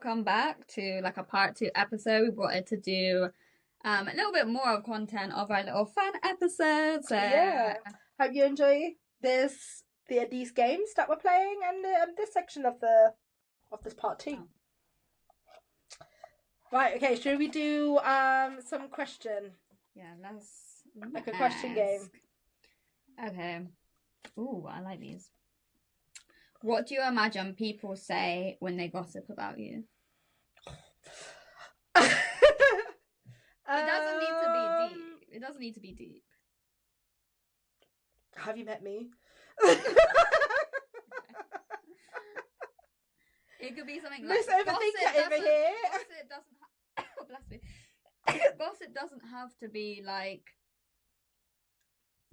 welcome back to like a part 2 episode. We wanted to do a little bit more of content of our little fun episodes. Yeah. Hope you enjoy these games that we're playing and this section of this part 2. Oh. Right, okay, should we do some question? Yeah, let's like a question game. Okay. Ooh, I like these. What do you imagine people say when they gossip about you? It doesn't need to be deep. It doesn't need to be deep. Have you met me? It could be something like overthinker over here. Gossip doesn't oh, bless me. Gossip doesn't have to be like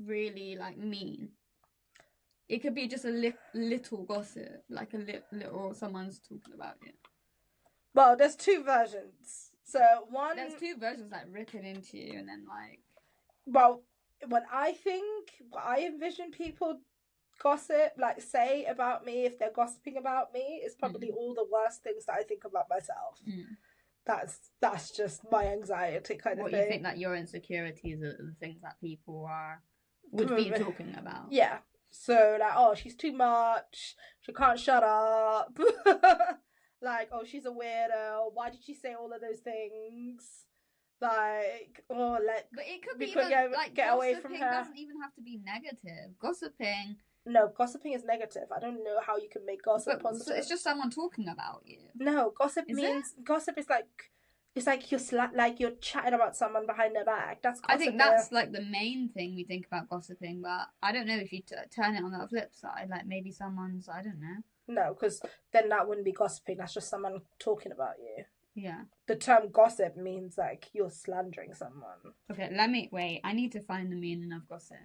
really like mean. It could be just a little gossip, like a little someone's talking about you. Well, there's 2 versions. So there's 2 versions like written into you, and then like. Well, what I envision people gossip, like say about me, if they're gossiping about me, is probably all the worst things that I think about myself. That's just my anxiety kind of thing. What you think that your insecurities are the things that people would be talking about? Yeah. So like, oh, she's too much. She can't shut up. Like, oh, she's a weirdo. Why did she say all of those things? Like, oh, like, but it could be even, like get away from her. Doesn't even have to be negative. Gossiping. No, gossiping is negative. I don't know how you can make gossip positive. So it's just someone talking about you. No, gossip gossip is like. It's like you're chatting about someone behind their back. That's gossip. I think that's like the main thing we think about gossiping, but I don't know if you turn it on the flip side, like maybe someone's, I don't know. No, because then that wouldn't be gossiping. That's just someone talking about you. Yeah. The term gossip means like you're slandering someone. Okay, wait. I need to find the meaning of gossip.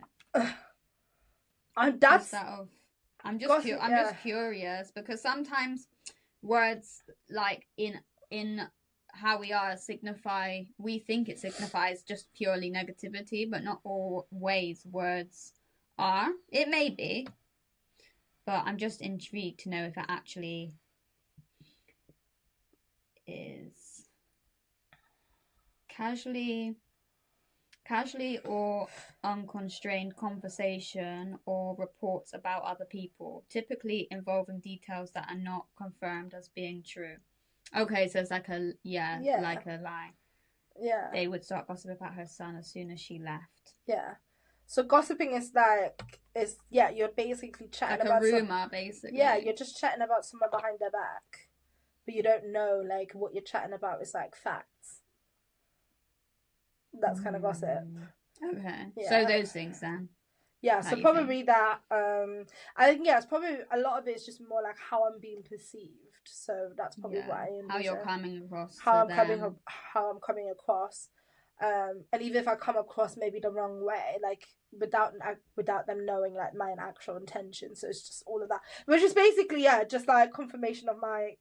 I'm just curious because sometimes words like in how we are we think it signifies just purely negativity, but not always words are. It may be, but I'm just intrigued to know if it actually is casually or unconstrained conversation or reports about other people, typically involving details that are not confirmed as being true. Okay, so it's like like a lie. Yeah. They would start gossiping about her son as soon as she left. Yeah. So gossiping is you're basically chatting like about a rumor, basically. Yeah, you're just chatting about someone behind their back, but you don't know like what you're chatting about is like facts. That's kind of gossip. Okay. Yeah. So those things then. Yeah, so probably that. I think it's probably a lot of it is just more like how I'm being perceived. So that's probably what I envision. How you're coming across. How I'm coming across. And even if I come across maybe the wrong way, like without them knowing like my actual intention. So it's just all of that, which is basically just like confirmation of my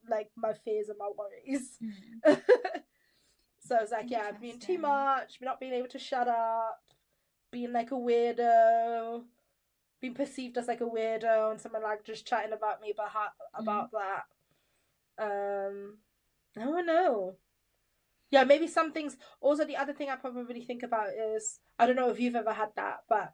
fears and my worries. So it's like being too much, not being able to shut up. Being like a weirdo, being perceived as like a weirdo, and someone like just chatting about me about that. I don't know. Yeah, maybe some things. Also, the other thing I probably think about is, I don't know if you've ever had that, but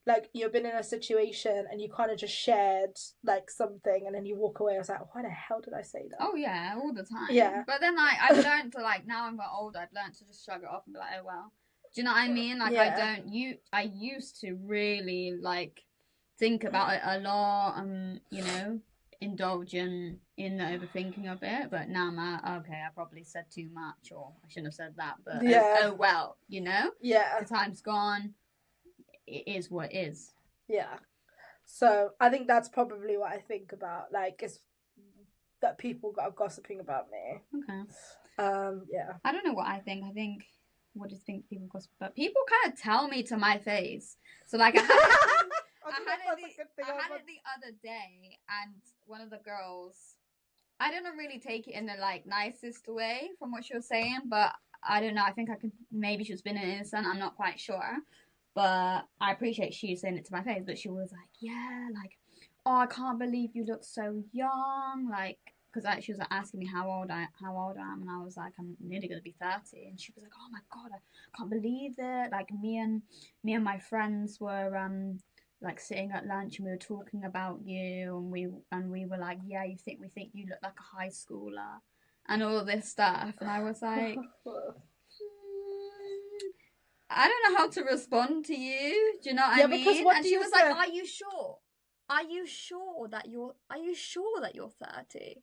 like you've been in a situation and you kind of just shared like something, and then you walk away. I was like, why the hell did I say that? Oh yeah, all the time. Yeah. But then I've learned to like, now I'm got older, I've learned to just shrug it off and be like, oh well. Do you know what I mean? Like I used to really like think about it a lot and, indulge in the overthinking of it. But now I'm like, okay, I probably said too much, or I shouldn't have said that, but oh well, Yeah. The time's gone. It is what it is. Yeah. So I think that's probably what I think about. Like, it's that people are gossiping about me. Okay. Yeah. I don't know what I think. What do you think people gossip about? People kind of tell me to my face. So like I had it the other day, and one of the girls, I didn't really take it in the like nicest way from what she was saying, but I don't know. I think maybe she was being innocent. I'm not quite sure, but I appreciate she saying it to my face. But she was like, yeah, like, oh, I can't believe you look so young. Like, she was like, asking me how old I am, and I was like, I'm nearly gonna be 30, and she was like, oh my god, I can't believe it. Like me and my friends were like sitting at lunch and we were talking about you, and we were like, yeah, we think you look like a high schooler, and all this stuff, and I was like. I don't know how to respond to you. Do you know what I mean? Because and she was like, "Are you sure? Are you sure that you're 30?"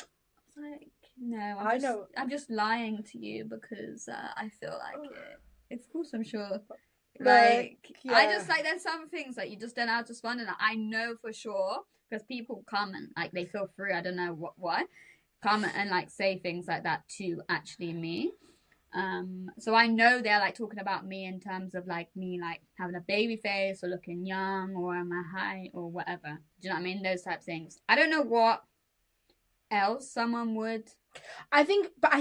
I was like, "No, I'm just lying to you because I feel like it. Of course, I'm sure. Like, I just like there's some things that you just don't know how to respond, and I know for sure because people come and like they feel free. I don't know why, come and like say things like that to actually me." So I know they're like talking about me in terms of like me like having a baby face or looking young or am I high or whatever. Do you know what I mean? Those type of things. I don't know what else someone would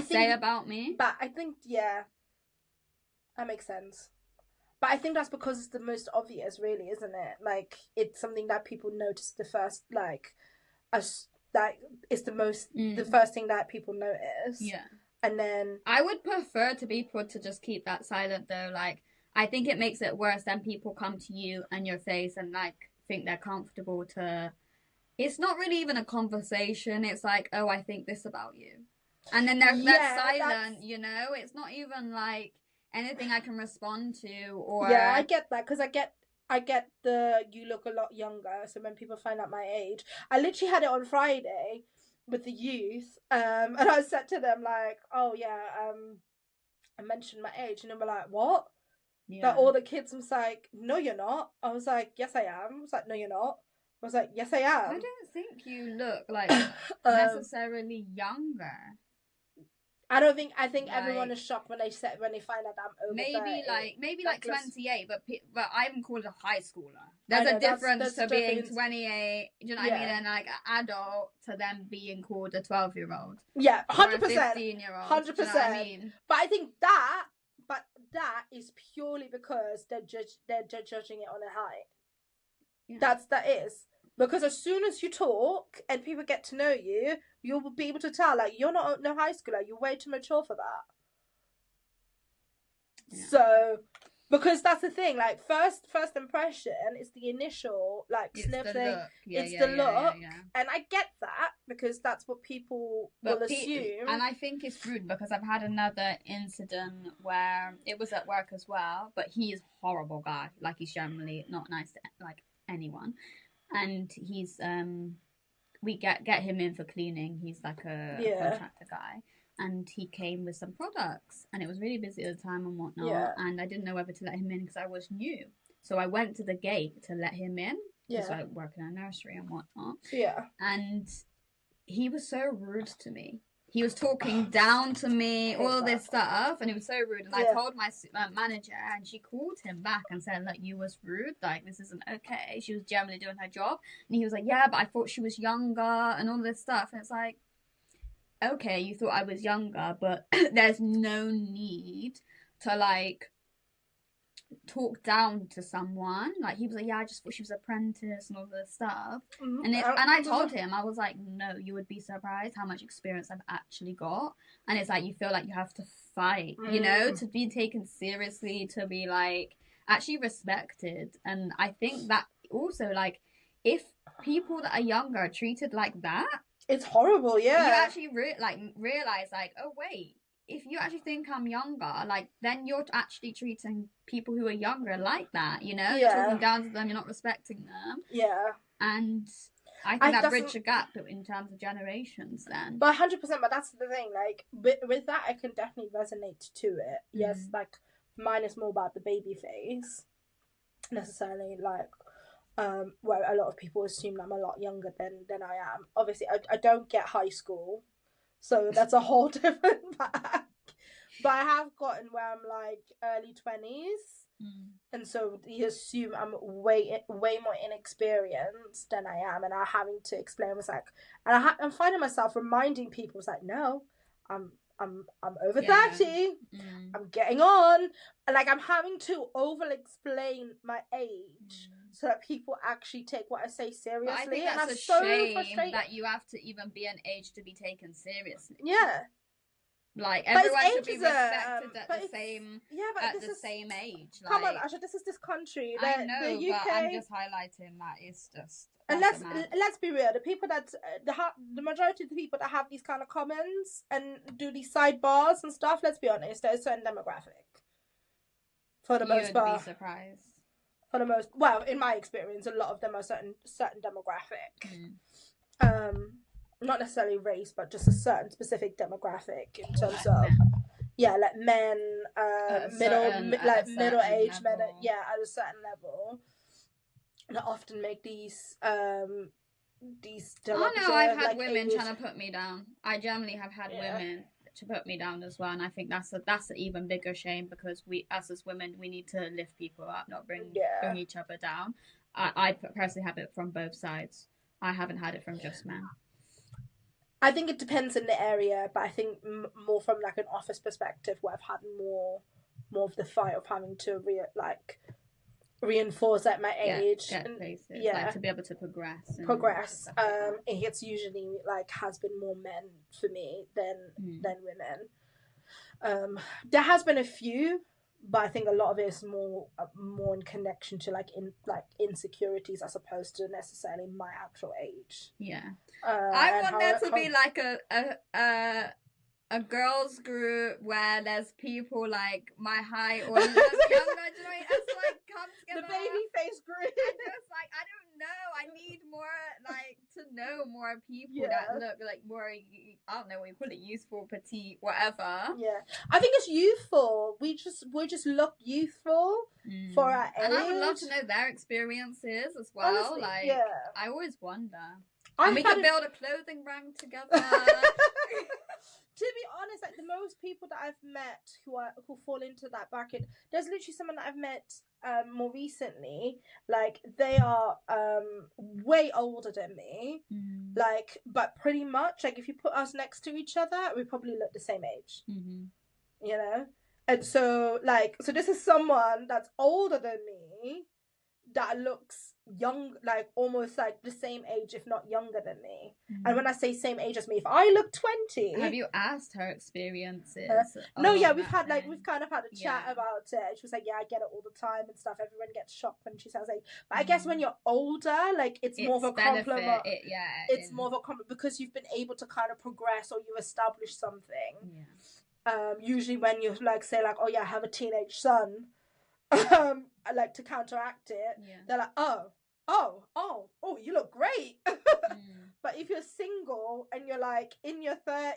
say about me. But I think that makes sense. But I think that's because it's the most obvious, really, isn't it? Like it's something that people notice the first, like, as like it's the first thing that people notice. Yeah. And then I would prefer to people to just keep that silent though. Like I think it makes it worse than people come to you and your face and like think they're comfortable to. It's not really even a conversation. It's like, oh, I think this about you, and then they're silent. You know, it's not even like anything I can respond to. Or I get that because I get the you look a lot younger. So when people find out my age, I literally had it on Friday with the youth, and I said to them like, "Oh yeah, I mentioned my age," and they were like, "What?" Yeah. Like all the kids was like, "No, you're not." I was like, "Yes, I am." I was like, "No, you're not." I was like, "Yes, I am." I don't think you look like necessarily younger. I think like, everyone is shocked when they find out I'm over maybe 30. Maybe 28, but I haven't called it a high schooler. There's a difference to being 28, do you know what I mean, and like an adult to them being called a 12-year-old. Yeah, 100%. 15-year-old. 100%. You know what I mean? But I think that is purely because they're judging it on a height. Yeah. That is. Because as soon as you talk and people get to know you, you'll be able to tell, like, you're not no high schooler, you're way too mature for that. Yeah. So, because that's the thing, like, first impression is the initial, like, sniff thing. It's the look. Yeah. And I get that, because that's what people will assume. And I think it's rude, because I've had another incident where it was at work as well, but he's a horrible guy. Like, he's generally not nice to, like, anyone. And he's we get him in for cleaning. He's like a contractor guy, and he came with some products, and it was really busy at the time and whatnot. Yeah. And I didn't know whether to let him in because I was new. So I went to the gate to let him in because I work in a nursery and whatnot. Yeah. And he was so rude to me. He was talking down to me, all of this stuff, and it was so rude. And I told my manager, and she called him back and said, like, you was rude, like, this isn't okay. She was generally doing her job. And he was like, yeah, but I thought she was younger, and all this stuff. And it's like, okay, you thought I was younger, but there's no need to, like, talk down to someone. Like, he was like, yeah, I just thought she was an apprentice and all this stuff. Mm-hmm. And I told him, I was like, no, you would be surprised how much experience I've actually got. And it's like, you feel like you have to fight, you know, to be taken seriously, to be like actually respected. And I think that also, like, if people that are younger are treated like that, it's horrible. Yeah, you actually realize like, oh wait, if you actually think I'm younger, like, then you're actually treating people who are younger like that, you know? You're talking down to them, you're not respecting them. Yeah. And I think that bridges a gap in terms of generations then. But 100%, but that's the thing, like, with that, I can definitely resonate to it. Yes, like, mine is more about the baby face, necessarily, like, where a lot of people assume I'm a lot younger than I am. Obviously, I don't get high school, so that's a whole different bag. But I have gotten where I'm like early 20s, and so you assume I'm way more inexperienced than I am, and I'm having to explain. I was like, and I'm finding myself reminding people, it's like, no, I'm over 30. I'm getting on, and like I'm having to over explain my age so that people actually take what I say seriously. But I think and that's a shame that you have to even be an age to be taken seriously. Yeah. Like, everyone should be respected at the same age. Come on, Asha, this is this country. I know, the UK, but I'm just highlighting that it's just. And let's be real. The people that the majority of the people that have these kind of comments and do these sidebars and stuff. Let's be honest, there's a certain demographic. For the most part, you'd be surprised. For the most, well, in my experience, a lot of them are certain demographic. Not necessarily race, but just a certain specific demographic in terms of like men, middle-aged men, at a certain level, that often make these. Oh no, I've had women trying to put me down. I generally have had women to put me down as well, and I think that's an even bigger shame, because we, as women, we need to lift people up, not bring each other down. I personally have it from both sides. I haven't had it from just men. I think it depends in the area, but I think more from like an office perspective, where I've had more of the fight of having to reinforce at my age, get places, like, to be able to progress. It's usually like has been more men for me than women. There has been a few, but I think a lot of it is more in connection to like insecurities as opposed to necessarily my actual age. I want there to be like a girls group where there's people like my height or younger. It's like come together. The baby face group. And just like, I don't know. I need more like to know more people that look like more. I don't know what you call it, youthful, petite, whatever. Yeah, I think it's youthful. We just look youthful for our age. And I would love to know their experiences as well. Honestly, I always wonder. And we could build a clothing brand together. To be honest, like the most people that I've met who fall into that bracket, there's literally someone that I've met more recently. Like they are way older than me. Like, but pretty much like if you put us next to each other, we probably look the same age. You know, and so this is someone that's older than me that looks young, like almost like the same age, if not younger than me. And when I say same age as me, if I look 20, have you asked her experiences? No, we've kind of had a chat about it. She was like, I get it all the time and stuff. Everyone gets shocked when she says like, but I guess when you're older, like it's more of a compliment. It's more of a compliment because you've been able to kind of progress or you establish something. Usually when you like say like, oh yeah, I have a teenage son. Like to counteract it, they're like, oh, you look great. But if you're single and you're like in your 30s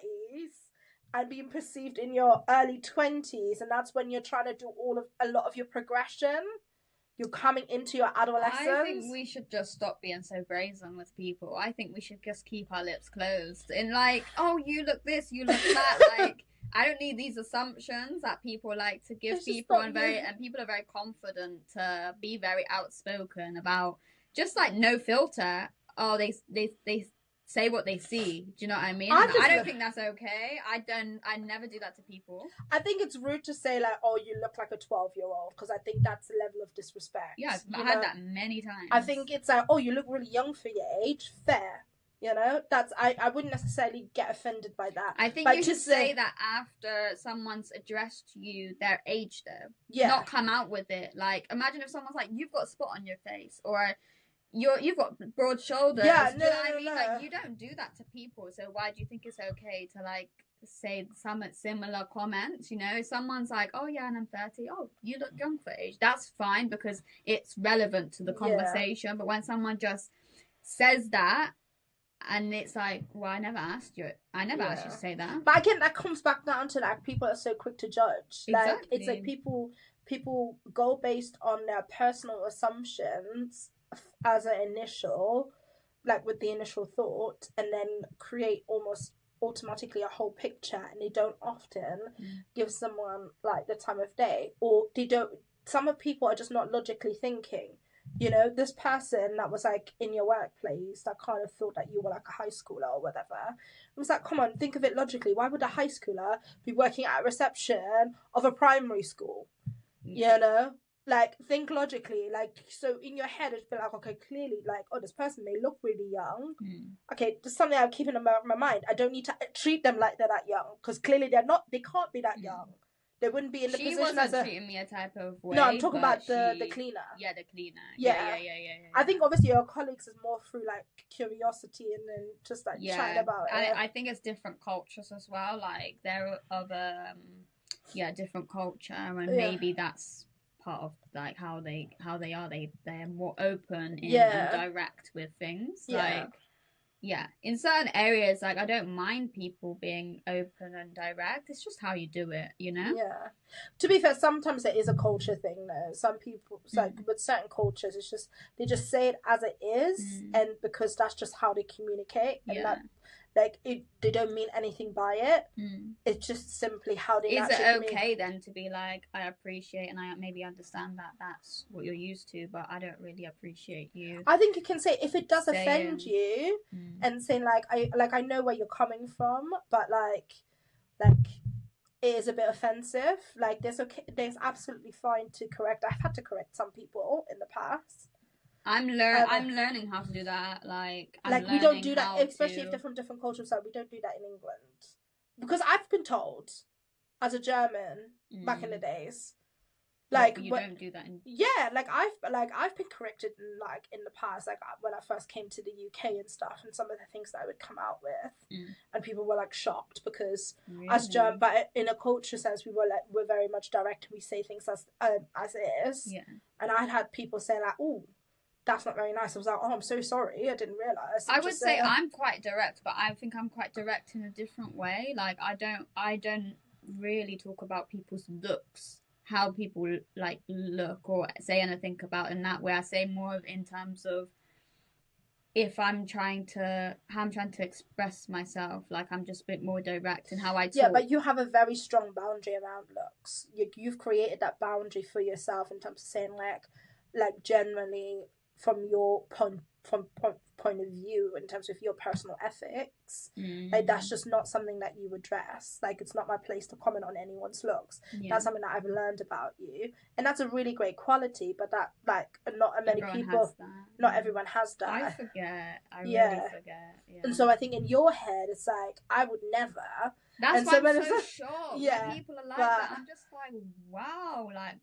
and being perceived in your early 20s, and that's when you're trying to do a lot of your progression, you're coming into your adolescence. I think we should just stop being so brazen with people. I think we should just keep our lips closed and like, oh, you look this, you look that, like. I don't need these assumptions that people like to give people, and people are very confident to be very outspoken about just like no filter. Oh, they say what they see. Do you know what I mean? I don't think that's okay. I never do that to people. I think it's rude to say like, oh, you look like a 12-year-old, because I think that's a level of disrespect. Yeah, I've had that many times. I think it's like, oh, you look really young for your age. Fair. You know, that's I wouldn't necessarily get offended by that. I think you should say that after someone's addressed you their age, though. Not come out with it. Like, imagine if someone's like, "You've got a spot on your face," or "You've got broad shoulders." Yeah, do you know what I mean? Like, you don't do that to people. So why do you think it's okay to like say some similar comments? You know, if someone's like, "Oh yeah, and I'm 30." Oh, you look young for age. That's fine because it's relevant to the conversation. But when someone just says that. And it's like, well, I never asked you. I never asked you to say that. But again, that comes back down to like people are so quick to judge. Exactly. Like it's like people go based on their personal assumptions as an initial, like with the initial thought, and then create almost automatically a whole picture, and they don't often give someone like the time of day, or they don't. Some of people are just not logically thinking. You know, this person that was like in your workplace that kind of thought that you were like a high schooler or whatever. It was like, come on, think of it logically. Why would a high schooler be working at a reception of a primary school? You know? like, think logically. Like, so in your head, it'd be like, okay, clearly, like, oh, this person may look really young. Okay, just something I'm keeping in my mind. I don't need to treat them like they're that young, because clearly they can't be that young. They wouldn't be in the position as a... treating me a type of way. No, I'm talking about the cleaner. Yeah, the cleaner. Yeah. I think obviously your colleagues is more through like curiosity and then just like chatting about it. I think it's different cultures as well. Like they're of a different culture, and maybe that's part of like how they are. They're more open and direct with things. Like in certain areas, like I don't mind people being open and direct. It's just how you do it, you know. Yeah. To be fair, sometimes it is a culture thing though. Some people, like with certain cultures, it's just they just say it as it is, and because that's just how they communicate, and that like they don't mean anything by it. It's just simply how they. Is it okay then to be like, I appreciate and I maybe understand that that's what you're used to, but I don't really appreciate you? I think you can say if it does offend you, and saying like I know where you're coming from, but like it is a bit offensive. Like there's absolutely fine to correct. I've had to correct some people in the past. I'm learning how to do that. Like we don't do that, especially if they're from different cultures. So we don't do that in England, because I've been told, as a German back in the days, like you don't do that. I've been corrected in the past, like when I first came to the UK and stuff, and some of the things that I would come out with, and people were like shocked because as German, but in a culture sense, we're very much direct. We say things as it is. Yeah. And I'd had people say like, "Oh, that's not very nice." I was like, "Oh, I'm so sorry. I didn't realise." I would say I'm quite direct, but I think I'm quite direct in a different way. Like I don't really talk about people's looks, how people like look, or say anything about in that way. I say more of in terms of if how I'm trying to express myself. Like I'm just a bit more direct in how I talk. Yeah, but you have a very strong boundary around looks. You've created that boundary for yourself in terms of saying like generally from your point of view in terms of your personal ethics, like that's just not something that you address. Like it's not my place to comment on anyone's looks. That's something that I've learned about you, and that's a really great quality, but that like not everyone has that. I forget. I really forget. And so I think in your head it's like I would never. That's why I'm so shocked. Yeah, people are like that. I'm just like, wow, like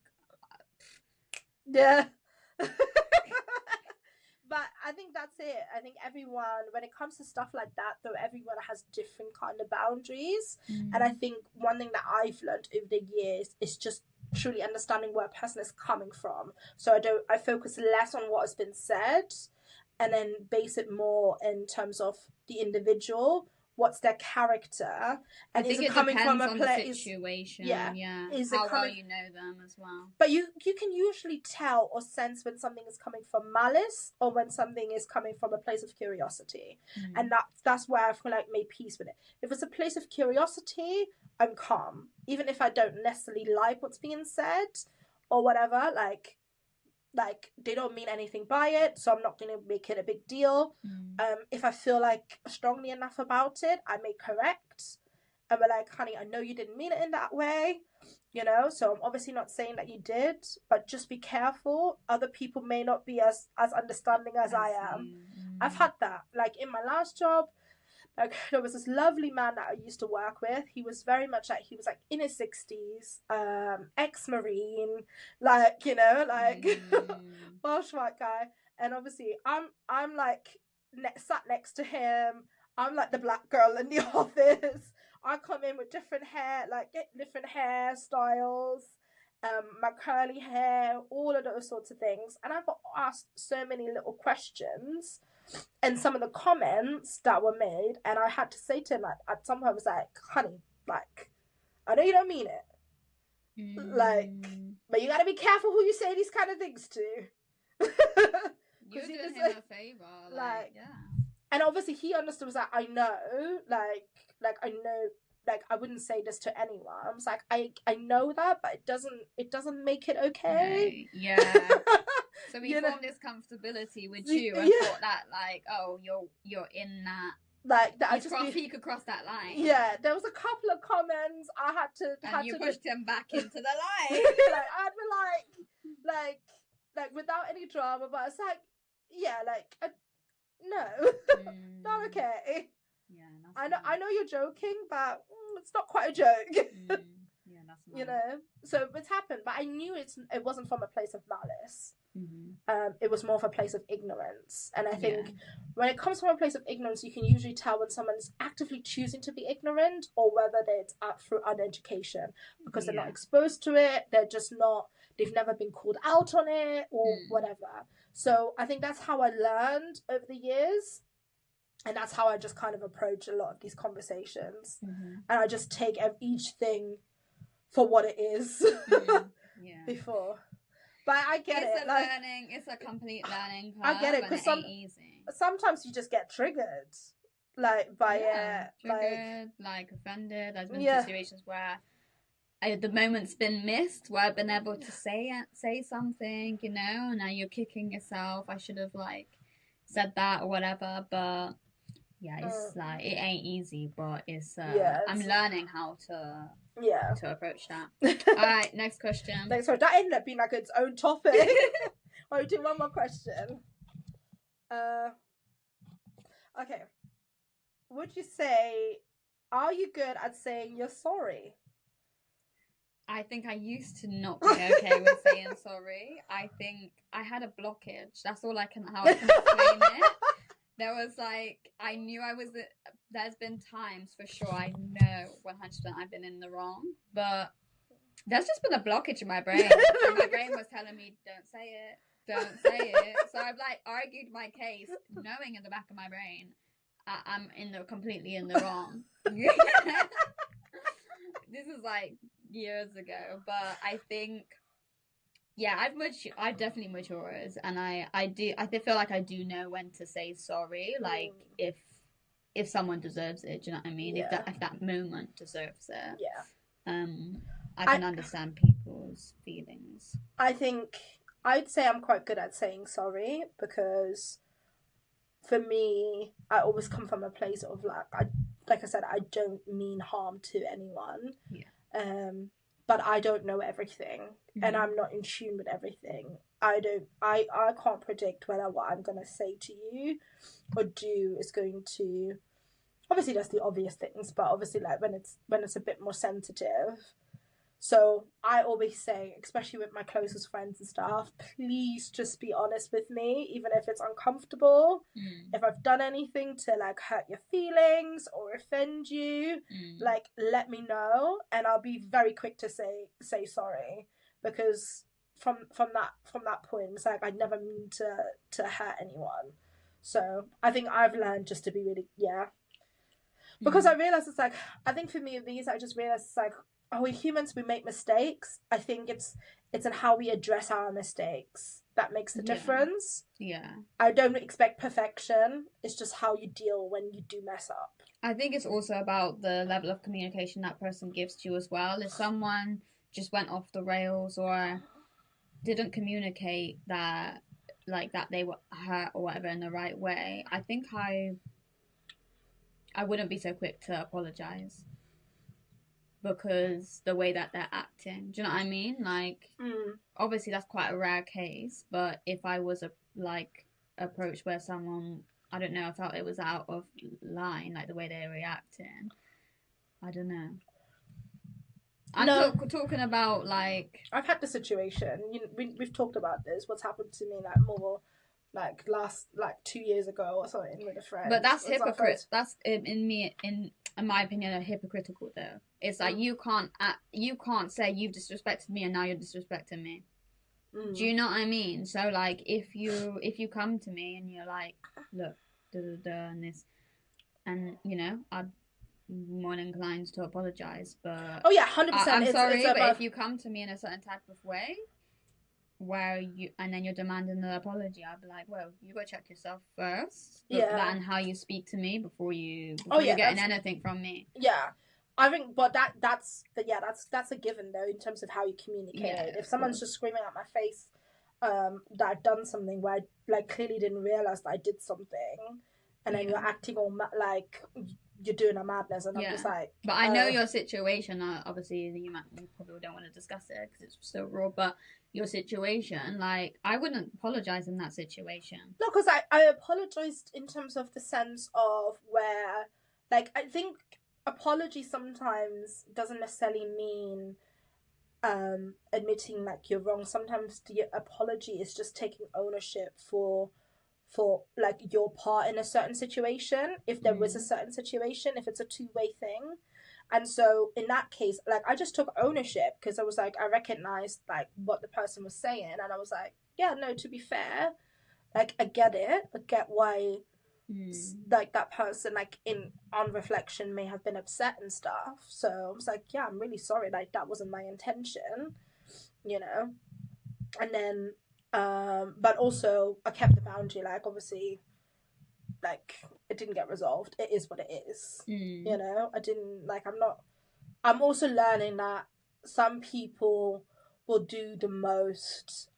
But I think that's it. I think everyone, when it comes to stuff like that, though, everyone has different kind of boundaries. And I think one thing that I've learned over the years is just truly understanding where a person is coming from. So I focus less on what has been said, and then base it more in terms of the individual. What's their character, and is it coming from a place? Situation, Is it how well you know them as well? But you can usually tell or sense when something is coming from malice or when something is coming from a place of curiosity, and that's where I feel like made peace with it. If it's a place of curiosity, I'm calm, even if I don't necessarily like what's being said or whatever. Like they don't mean anything by it, so I'm not going to make it a big deal. If I feel like strongly enough about it, I may correct and be like, honey, I know you didn't mean it in that way, you know, so I'm obviously not saying that you did, but just be careful. Other people may not be as understanding as I am. I've had that, like in my last job. Like there was this lovely man that I used to work with. He was very much like, he was like in his 60s, ex-Marine, like, you know, like Welsh white guy. And obviously I'm like sat next to him. I'm like the black girl in the office. I come in with different hairstyles, my curly hair, all of those sorts of things. And I've got asked so many little questions. And some of the comments that were made, and I had to say to him, like, at some point, I was like, honey, like, I know you don't mean it. Like, but you gotta be careful who you say these kind of things to. You're doing him a favour. Like, yeah. And obviously he understood, was like, I know, like, I know, like, I wouldn't say this to anyone. I was like, I know that, but it doesn't make it okay. Yeah. So we formed this comfortability with you and thought that, like, oh, you're in that. Like that, he could cross that line. Yeah, there was a couple of comments I had to. And you pushed him back into the line. Like, I'd be like, like without any drama. But it's like, yeah, like no, not okay. Yeah, I know you're joking, but it's not quite a joke. Yeah, that's nice. You know, so it's happened, but I knew it wasn't from a place of malice. It was more of a place of ignorance, and I think when it comes from a place of ignorance, you can usually tell when someone is actively choosing to be ignorant or whether it's through uneducation, because they're not exposed to it, they're just not, they've never been called out on it or whatever. So I think that's how I learned over the years, and that's how I just kind of approach a lot of these conversations, and I just take each thing for what it is before. But I get it. It's a complete learning curve. I get it, because sometimes you just get triggered, like by it, like offended. There's been situations where the moment's been missed, where I've been able to say something, you know, and now you're kicking yourself. I should have like said that or whatever, but yeah, it's like it ain't easy, but it's I'm learning how to approach that. All right, next question. That ended up being like its own topic. I'll do one more question. Okay. Would you say, are you good at saying you're sorry? I think I used to not be okay with saying sorry. I think I had a blockage. That's all how I can explain it. There was like, I knew there's been times for sure, I know 100% I've been in the wrong, but there's just been a blockage in my brain. And my brain was telling me, don't say it. So I've like argued my case, knowing in the back of my brain, I'm completely in the wrong. This is like years ago, but I think, I've definitely matured, and I feel like I do know when to say sorry, like if someone deserves it, do you know what I mean? If that moment deserves it. I can understand people's feelings. I think I'd say I'm quite good at saying sorry, because for me, I always come from a place of like I said, I don't mean harm to anyone. But I don't know everything, and I'm not in tune with everything. I can't predict whether what I'm going to say to you or do is going to, obviously that's the obvious things, but obviously like when it's a bit more sensitive. So I always say, especially with my closest friends and stuff, please just be honest with me, even if it's uncomfortable. If I've done anything to like hurt your feelings or offend you, like let me know, and I'll be very quick to say sorry, because from that point it's like I never mean to hurt anyone. So I think I've learned just to be really because I realize it's like, I think for me I just realize it's like, we're humans, we make mistakes. I think it's in how we address our mistakes that makes the difference. I don't expect perfection. It's just how you deal when you do mess up. I think it's also about the level of communication that person gives to you as well. If someone just went off the rails or didn't communicate that they were hurt or whatever in the right way, I think I wouldn't be so quick to apologize, because the way that they're acting, do you know what I mean? Like, obviously that's quite a rare case, but if I was approached where someone, I don't know, I felt it was out of line, like the way they're reacting, I don't know. I'm talking about like, I've had the situation. We've talked about this. What's happened to me like more like last 2 years ago or something with a friend. But that's hypocrite. That's in my opinion, hypocritical though. It's like you can't say you've disrespected me and now you're disrespecting me. Do you know what I mean? So like if you come to me and you're like, look, and this, and you know, I'm more inclined to apologize, but 100%. I'm sorry, but if you come to me in a certain type of way where and then you're demanding an apology, I'd be like, well, you gotta check yourself first. That and how you speak to me before you're getting anything from me. I think, but that's a given though, in terms of how you communicate. If someone's just screaming at my face that I've done something where I like clearly didn't realize that I did something, and then you're acting all like you're doing a madness, and I'm just like. But I know your situation. Obviously, you probably don't want to discuss it because it's still raw. But your situation, like, I wouldn't apologize in that situation. No, because I apologized in terms of the sense of where, like, I think apology sometimes doesn't necessarily mean admitting like you're wrong. Sometimes the apology is just taking ownership for like your part in a certain situation, if there was a certain situation, if it's a two-way thing. And so in that case, like, I just took ownership because I was like, I recognized like what the person was saying, and I was like, yeah, no, to be fair, like, I get it. I get why like that person, like, on reflection, may have been upset and stuff. So I was like, yeah, I'm really sorry, like, that wasn't my intention, you know. And then but also I kept the boundary, like, obviously, like, it didn't get resolved. It is what it is. You know, I didn't, like, I'm also learning that some people will do the most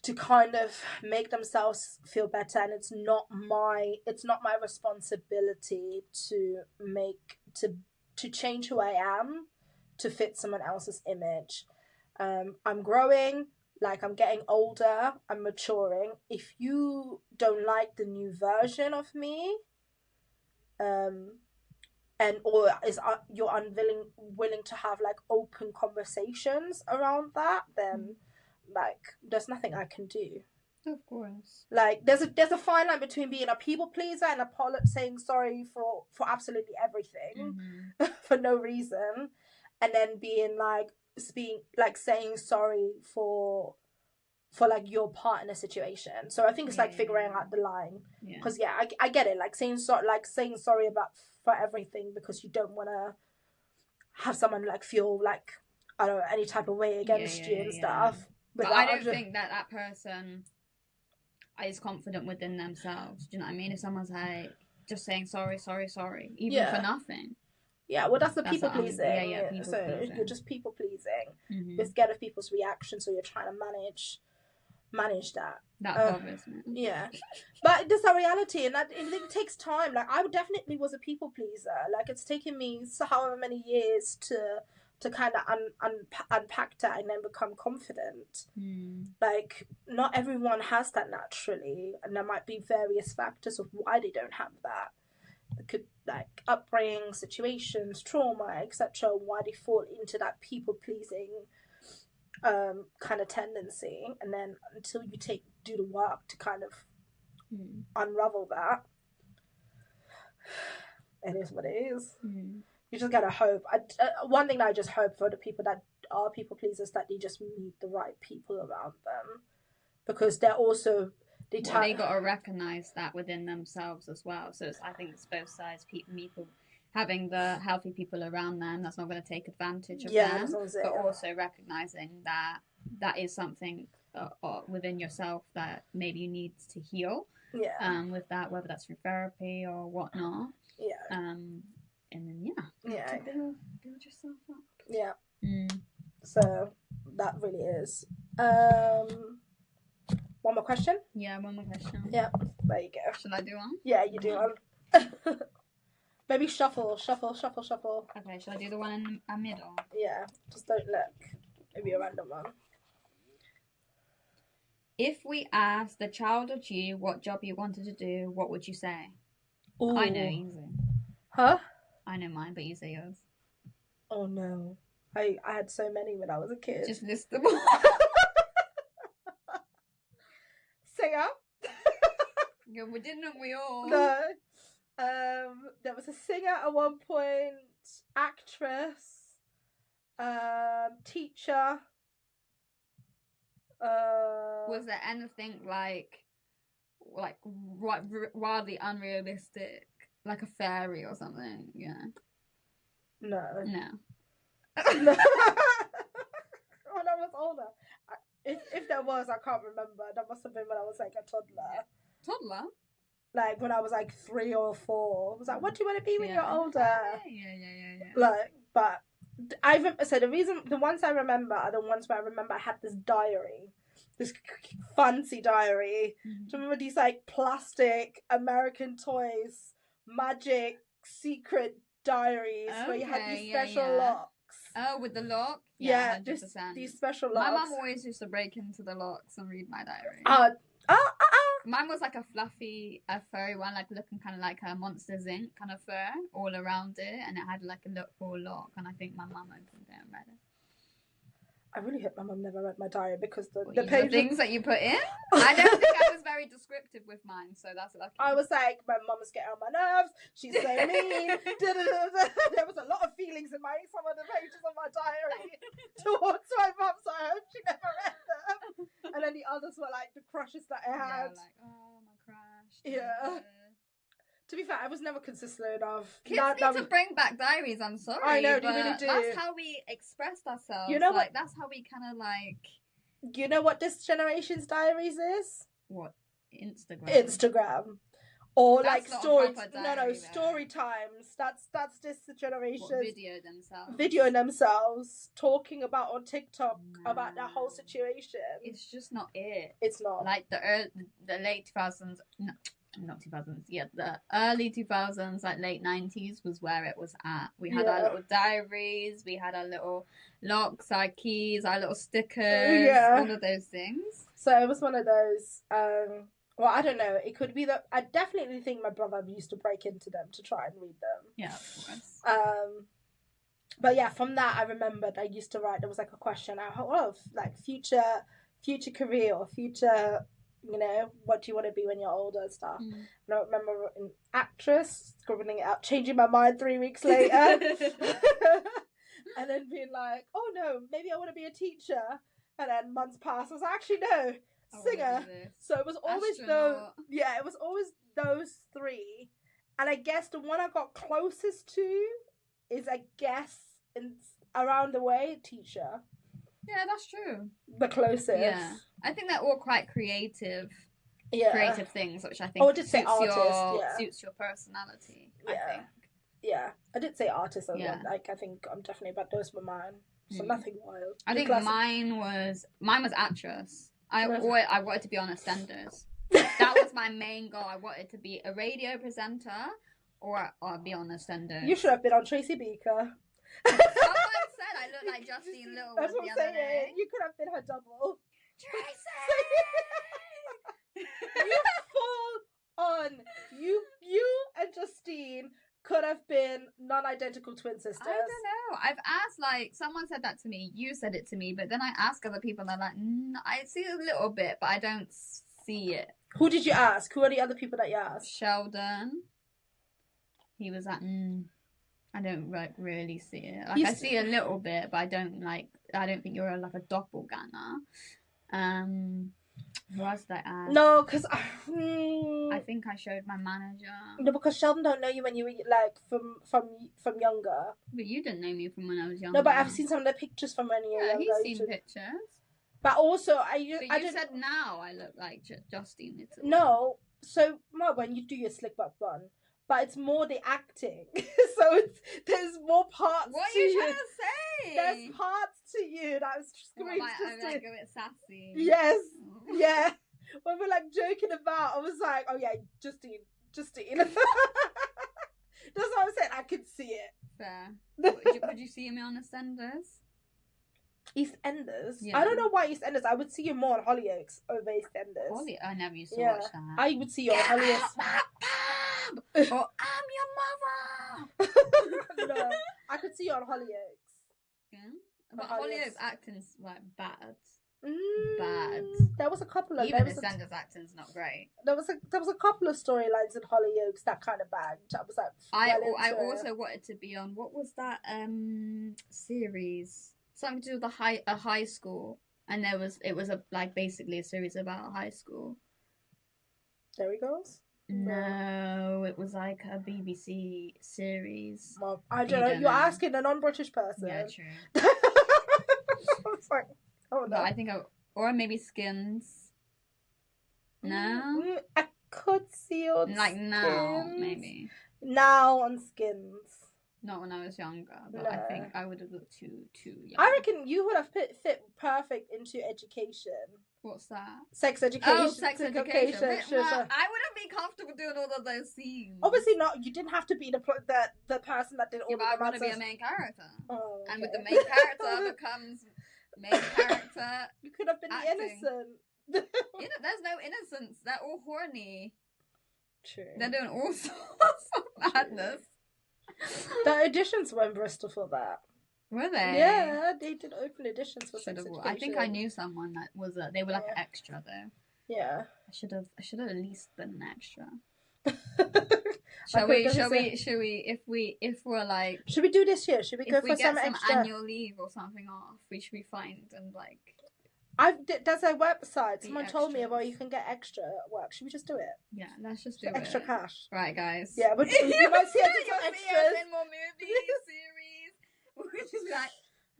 to kind of make themselves feel better, and it's not my responsibility to change who I am to fit someone else's image. I'm growing, like, I'm getting older, I'm maturing. If you don't like the new version of me, and or is you're willing to have like open conversations around that, then like, there's nothing I can do. Of course. Like, there's a fine line between being a people pleaser and saying sorry for absolutely everything for no reason, and then being like saying sorry for like your part in a situation. So I think it's like figuring out the line, because I get it, like saying sorry about for everything because you don't want to have someone like feel like, I don't know, any type of way against you and stuff. But I don't think that person is confident within themselves. Do you know what I mean? If someone's like just saying sorry, even for nothing. Yeah, well, that's the people pleasing. People so pleasing. You're just people pleasing. You're scared of people's reactions, so you're trying to manage that. That bothers me. Yeah, but there's a reality, and that it takes time. Like, I definitely was a people pleaser. Like, it's taken me however many years to kind of unpack that and then become confident. Like, not everyone has that naturally, and there might be various factors of why they don't have that. It could, like, upbringing, situations, trauma, etc., why they fall into that people pleasing kind of tendency. And then until you do the work to kind of unravel that, it is what it is. You just gotta hope. One thing that I just hope for the people that are people pleasers, that they just meet the right people around them, because they're also they gotta recognize that within themselves as well. So I think it's both sides. People having the healthy people around them that's not going to take advantage of them, but also recognizing that is something within yourself that maybe you need to heal. With that, whether that's through therapy or whatnot. And then build yourself up. So that really is. One more question? Yeah, one more question. Yeah, there you go. Should I do one? Yeah, you do one. Maybe shuffle. Okay, should I do the one in the middle? Yeah, just don't look. Maybe a random one. If we asked the child or you what job you wanted to do, what would you say? Ooh. I know, easy. Huh? I know mine, but you say yours. Oh no. I had so many when I was a kid. Just list them all. Singer? Yeah, we didn't we all? No. There was a singer at one point, actress, teacher. Was there anything like wildly unrealistic, like a fairy or something? Yeah. No. No. When I was older, if there was, I can't remember. That must have been when I was like a toddler. Toddler? Like when I was like 3 or 4. I was like, what do you want to be when you're older? Yeah. Like, but so the ones I remember are the ones where I remember I had this diary, this fancy diary. Do you remember these like plastic American Toys magic secret diaries where you had these special locks? Oh, with the lock? Yeah, 100%. just these special My locks. mum always used to break into the locks and read my diary. Mine was like a fluffy, a furry one, like looking kind of like a Monsters Inc. kind of fur all around it, and it had like a little lock, and I think my mum opened it and read it. I really hope my mum never read my diary because the page things that you put in. I don't think I was very descriptive with mine, so that's lucky. I was like, my mum's getting on my nerves. She's so mean. There was a lot of feelings in some of the pages of my diary towards my mum, so I hope she never read them. And then the others were like the crushes that I had. Yeah, like, oh, my crush. Yeah. To be fair, I was never consistent enough. Kids need to bring back diaries, I'm sorry. I know, they really do. That's how we expressed ourselves. You know like, what? That's how we kind of like... You know what this generation's diaries is? What? Instagram. Or that's like story... No, story times. That's this generation. Video themselves. Talking about on TikTok about the whole situation. It's just not it. It's not. Like the late 2000s... No. Not 2000s, yeah, the early 2000s, like late 90s was where it was at. We had our little diaries, we had our little locks, our keys, our little stickers, all of those things. So it was one of those, well, I don't know, it could be that, I definitely think my brother used to break into them to try and read them. Yeah, of course. But yeah, from that I remembered I used to write, there was like a question out of like future career or future... You know, what do you want to be when you're older and stuff. And I remember an actress, scribbling it out, changing my mind 3 weeks later. And then being like, oh no, maybe I want to be a teacher. And then months passed, I was like, actually no, singer. So it was always it was always those three. And I guess the one I got closest to is, I guess, around the way, teacher. Yeah, that's true. The closest. Yeah. I think they're all quite creative things, which I think suits your personality, I think. Yeah. I did say artist as well. Like, I think I'm definitely about those were mine. So nothing wild. I think mine was actress. I wanted to be on EastEnders. That was my main goal. I wanted to be a radio presenter or be on EastEnders. You should have been on Tracy Beaker. Someone said I look like Justine Little. That's what I'm saying. You could have been her double. Tracy! You fall on. You and Justine could have been non-identical twin sisters. I don't know. I've asked, like, someone said that to me. You said it to me, but then I ask other people, and they're like, I see a little bit, but I don't see it. Who did you ask? Who are the other people that you asked? Sheldon. He was like, I don't like really see it. Like, I see a little bit, but I don't think you're like a doppelganger. Who else did I ask? No, because I think I showed my manager. No, because Sheldon don't know you when you were like from younger. But you didn't know me from when I was younger. No, but I've seen some of the pictures from when you were younger. He's seen pictures. But also, you said now I look like Justine Little. No, so when you do your slick back bun. But it's more the acting. So there's more parts what to are you. What are you trying to say? There's parts to you that was screamed. I'm like a bit sassy. Yes. Oh. Yeah. When we're like joking about, I was like, oh yeah, Justine. That's what I'm saying. I could see it. Fair. Would you see me on EastEnders? EastEnders? Yeah. I don't know why EastEnders. I would see you more on Hollyoaks over EastEnders. I never used to watch that. I would see you on Hollyoaks. Or I'm your mother. No, I could see you on Hollyoaks. Yeah, but Hollyoaks acting's like bad. Bad. There was a couple of even EastEnders acting's not great. There was a couple of storylines in Hollyoaks that kind of bagged. I was like, I also wanted to be on, what was that series? Something to do with a high school, and it was basically a series about a high school. There he goes. No, it was like a BBC series. Well, I don't know. You're asking a non-British person. Yeah, true. I was like, oh no. But I think or maybe Skins. No, I could see on like Skins. now maybe. Now on Skins. Not when I was younger, but No. I think I would have looked too young. I reckon you would have fit perfect into education. What's that? Sex education. Oh, sex education. Sure. I wouldn't be comfortable doing all of those scenes. Obviously not. You didn't have to be the person that did all yeah, of but I the want to be a answers. main character. Oh, okay. And with the main character becomes main character. You could have been acting. the innocent. There's no innocence. They're all horny. True. They're doing all sorts of madness. The auditions were in Bristol for that. Were they? Yeah, they did open auditions for sex education. I think I knew someone that was they were like an extra though. Yeah. I should have at least been an extra. Should we do this year? Should we go for some extra annual leave or something off? Should we find and like there's a website. Someone told me about you can get extra work. Should we just do it? Yeah, let's just do it. Extra cash. Right, guys. Yeah, but you might see us You'll extras. see us in more movies, series. We're just like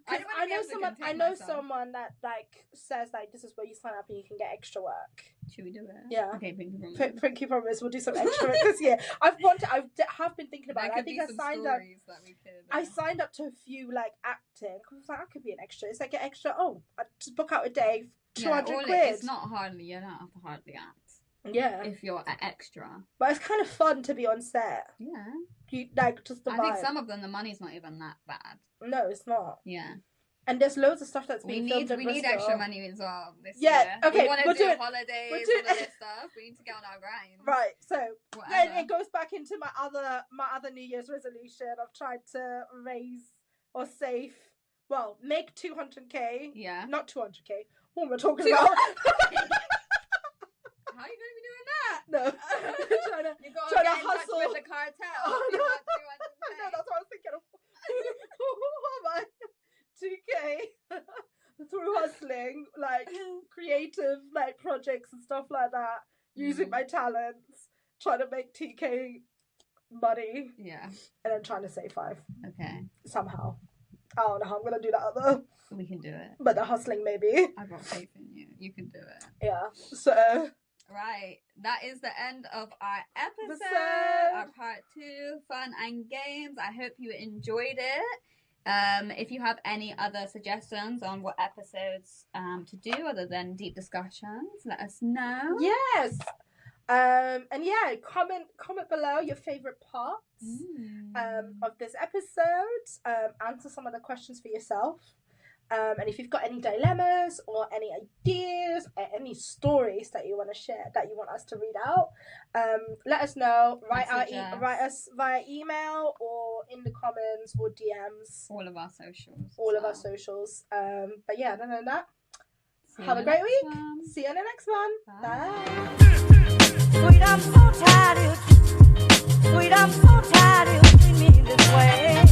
I know someone that like says like this is where you sign up and you can get extra work. Should we do it? Yeah. Okay, Pinky promise. We'll do some extra work this year. I have been thinking about it. I think I signed up. I signed up to a few like acting. I was like, I could be an extra. It's like an extra. Oh, I just book out a day, 200 quid. It's not hardly. You don't have to hardly act. Yeah. If you're an extra. But it's kind of fun to be on set. Yeah. You like just the vibe. I think some of them the money's not even that bad. No, it's not. Yeah. And there's loads of stuff that's being filmed in We Bristol. need extra money as well this year. Okay, we want to do holidays, all this stuff. We need to get on our grind. Right, so whatever. then it goes back into my other New Year's resolution of trying to raise or save, make 200k. Yeah. Not 200k. What am I talking about? How are you going to be doing that? No. trying to hustle. With the cartel. Oh, no. You want 200K. I know, that's what I was thinking of. What am I? 2k through hustling, like creative like projects and stuff like that, using my talents, trying to make 2k money. Yeah. And then trying to save 5. Okay. Somehow. I don't know how I'm gonna do that though. We can do it. But the hustling maybe. I've got faith in you. You can do it. Yeah. So right. That is the end of our episode. Our part 2, fun and games. I hope you enjoyed it. If you have any other suggestions on what episodes to do other than deep discussions, let us know. Yes. And yeah, comment below your favorite parts of this episode. Answer some of the questions for yourself. And if you've got any dilemmas or any ideas or any stories that you want to share, that you want us to read out, let us know. Write us via email or in the comments or DMs. All of our socials. But yeah, other than that, have a great week. One. See you in the next one. Bye. Sweet, I'm so tired of you treating me this way.